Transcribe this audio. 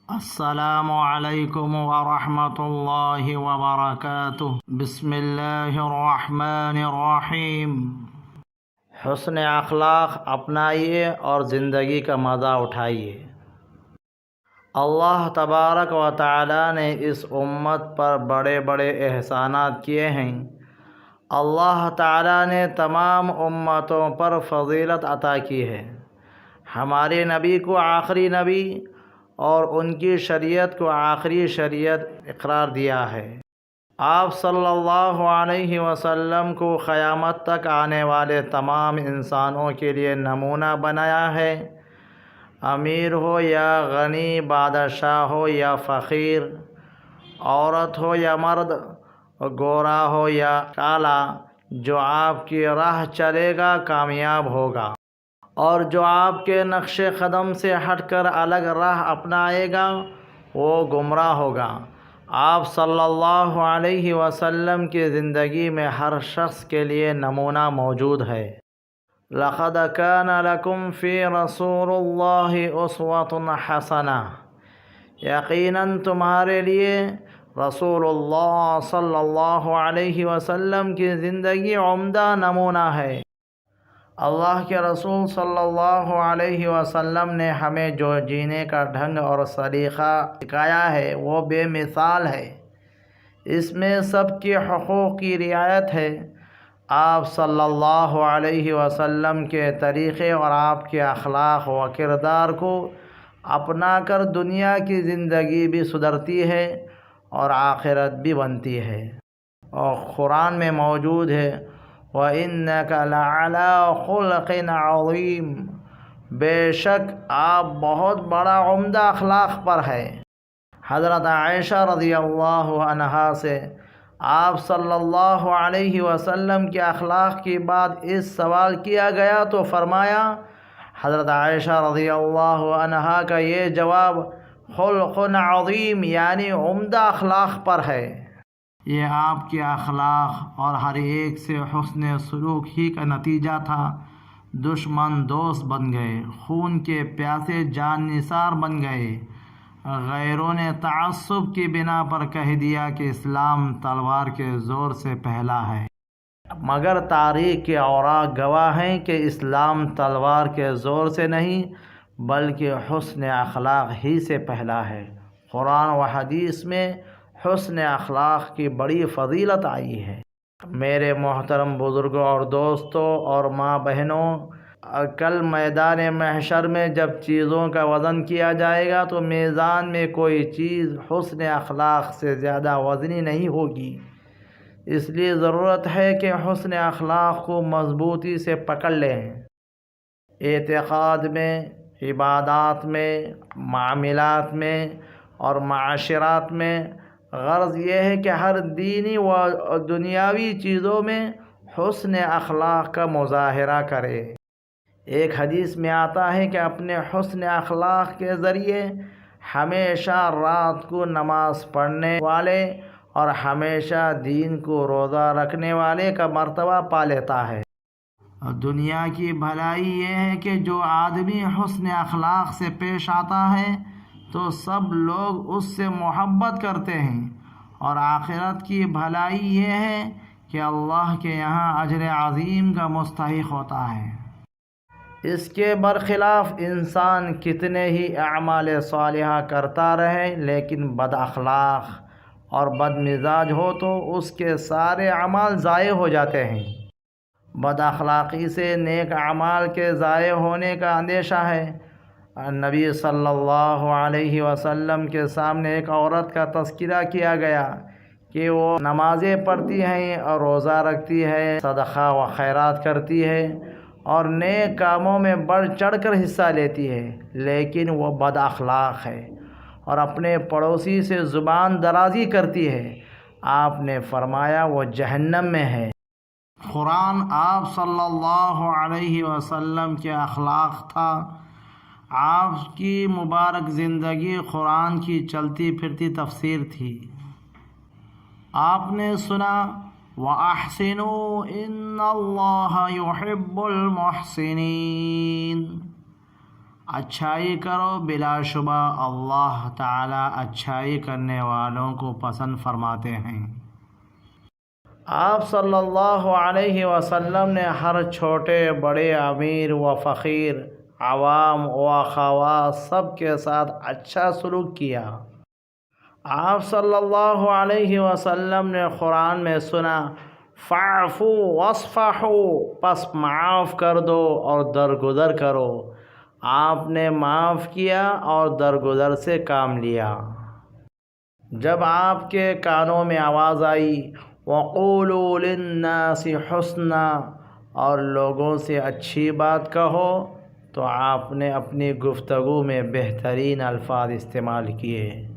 السلام علیکم ورحمۃ اللہ وبرکاتہ۔ بسم اللہ الرحمن الرحیم۔ حسن اخلاق اپنائیے اور زندگی کا مزہ اٹھائیے۔ اللہ تبارک و تعالی نے اس امت پر بڑے بڑے احسانات کیے ہیں۔ اللہ تعالی نے تمام امتوں پر فضیلت عطا کی ہے۔ ہمارے نبی کو آخری نبی اور ان کی شریعت کو آخری شریعت اقرار دیا ہے۔ آپ صلی اللہ علیہ وسلم کو قیامت تک آنے والے تمام انسانوں کے لیے نمونہ بنایا ہے۔ امیر ہو یا غنی، بادشاہ ہو یا فقیر، عورت ہو یا مرد، گورا ہو یا کالا، جو آپ کی راہ چلے گا کامیاب ہوگا، اور جو آپ کے نقش قدم سے ہٹ کر الگ راہ اپنائے گا وہ گمراہ ہوگا۔ آپ صلی اللہ علیہ وسلم کی زندگی میں ہر شخص کے لیے نمونہ موجود ہے۔ لَقَدْ كَانَ لَكُمْ فِي رَسُولِ اللَّهِ أُسْوَةٌ حَسَنَةٌ، یقیناً تمہارے لیے رسول اللہ صلی اللہ علیہ وسلم کی زندگی عمدہ نمونہ ہے۔ اللہ کے رسول صلی اللہ علیہ وسلم نے ہمیں جو جینے کا ڈھنگ اور سلیقہ سکھایا ہے وہ بے مثال ہے۔ اس میں سب کے حقوق کی رعایت ہے۔ آپ صلی اللہ علیہ وسلم کے طریقے اور آپ کے اخلاق و کردار کو اپنا کر دنیا کی زندگی بھی سدھرتی ہے اور آخرت بھی بنتی ہے۔ اور قرآن میں موجود ہے وَإِنَّكَ لَعَلَىٰ خُلُقٍ عَظِيمٍ، بے شک آپ بہت بڑا عمدہ اخلاق پر ہے۔ حضرت عائشہ رضی اللہ عنہا سے آپ صلی اللہ علیہ وسلم کے اخلاق کی بات اس سوال کیا گیا تو فرمایا، حضرت عائشہ رضی اللہ عنہا کا یہ جواب خلق عظیم یعنی عمدہ اخلاق پر ہے۔ یہ آپ کے اخلاق اور ہر ایک سے حسن سلوک ہی کا نتیجہ تھا۔ دشمن دوست بن گئے، خون کے پیاسے جان نثار بن گئے۔ غیروں نے تعصب کی بنا پر کہہ دیا کہ اسلام تلوار کے زور سے پھیلا ہے، مگر تاریخ کے اوراق گواہ ہیں کہ اسلام تلوار کے زور سے نہیں بلکہ حسن اخلاق ہی سے پھیلا ہے۔ قرآن و حدیث میں حسن اخلاق کی بڑی فضیلت آئی ہے۔ میرے محترم بزرگوں اور دوستوں اور ماں بہنوں، کل میدان محشر میں جب چیزوں کا وزن کیا جائے گا تو میزان میں کوئی چیز حسن اخلاق سے زیادہ وزنی نہیں ہوگی۔ اس لیے ضرورت ہے کہ حسن اخلاق کو مضبوطی سے پکڑ لیں۔ اعتقاد میں، عبادات میں، معاملات میں اور معاشرات میں۔ غرض یہ ہے کہ ہر دینی و دنیاوی چیزوں میں حسن اخلاق کا مظاہرہ کرے۔ ایک حدیث میں آتا ہے کہ اپنے حسن اخلاق کے ذریعے ہمیشہ رات کو نماز پڑھنے والے اور ہمیشہ دین کو روزہ رکھنے والے کا مرتبہ پا لیتا ہے۔ دنیا کی بھلائی یہ ہے کہ جو آدمی حسن اخلاق سے پیش آتا ہے تو سب لوگ اس سے محبت کرتے ہیں، اور آخرت کی بھلائی یہ ہے کہ اللہ کے یہاں اجر عظیم کا مستحق ہوتا ہے۔ اس کے برخلاف انسان کتنے ہی اعمال صالحہ کرتا رہے لیکن بد اخلاق اور بد مزاج ہو تو اس کے سارے اعمال ضائع ہو جاتے ہیں۔ بد اخلاقی سے نیک اعمال کے ضائع ہونے کا اندیشہ ہے۔ نبی صلی اللہ علیہ وسلم کے سامنے ایک عورت کا تذکرہ کیا گیا کہ وہ نمازیں پڑھتی ہیں اور روزہ رکھتی ہے، صدقہ و خیرات کرتی ہے اور نیک کاموں میں بڑھ چڑھ کر حصہ لیتی ہے، لیکن وہ بد اخلاق ہے اور اپنے پڑوسی سے زبان درازی کرتی ہے۔ آپ نے فرمایا وہ جہنم میں ہے۔ قرآن آپ صلی اللہ علیہ وسلم کے اخلاق تھا۔ آپ کی مبارک زندگی قرآن کی چلتی پھرتی تفسیر تھی۔ آپ نے سنا وَأَحْسِنُوا إِنَّ اللَّهَ يُحِبُّ الْمُحْسِنِينَ، اچھائی کرو، بلا شبہ اللہ تعالیٰ اچھائی کرنے والوں کو پسند فرماتے ہیں۔ آپ صلی اللہ علیہ وسلم نے ہر چھوٹے بڑے، امیر و فقیر، عوام و خواص سب کے ساتھ اچھا سلوک کیا۔ آپ صلی اللہ علیہ وسلم نے قرآن میں سنا، فَاعْفُوا وَاصْفَحُوا، پس معاف کر دو اور درگزر کرو۔ آپ نے معاف کیا اور درگزر سے کام لیا۔ جب آپ کے کانوں میں آواز آئی، وَقُولُوا لِلنَّاسِ حُسْنًا، اور لوگوں سے اچھی بات کہو، تو آپ نے اپنی گفتگو میں بہترین الفاظ استعمال کیے۔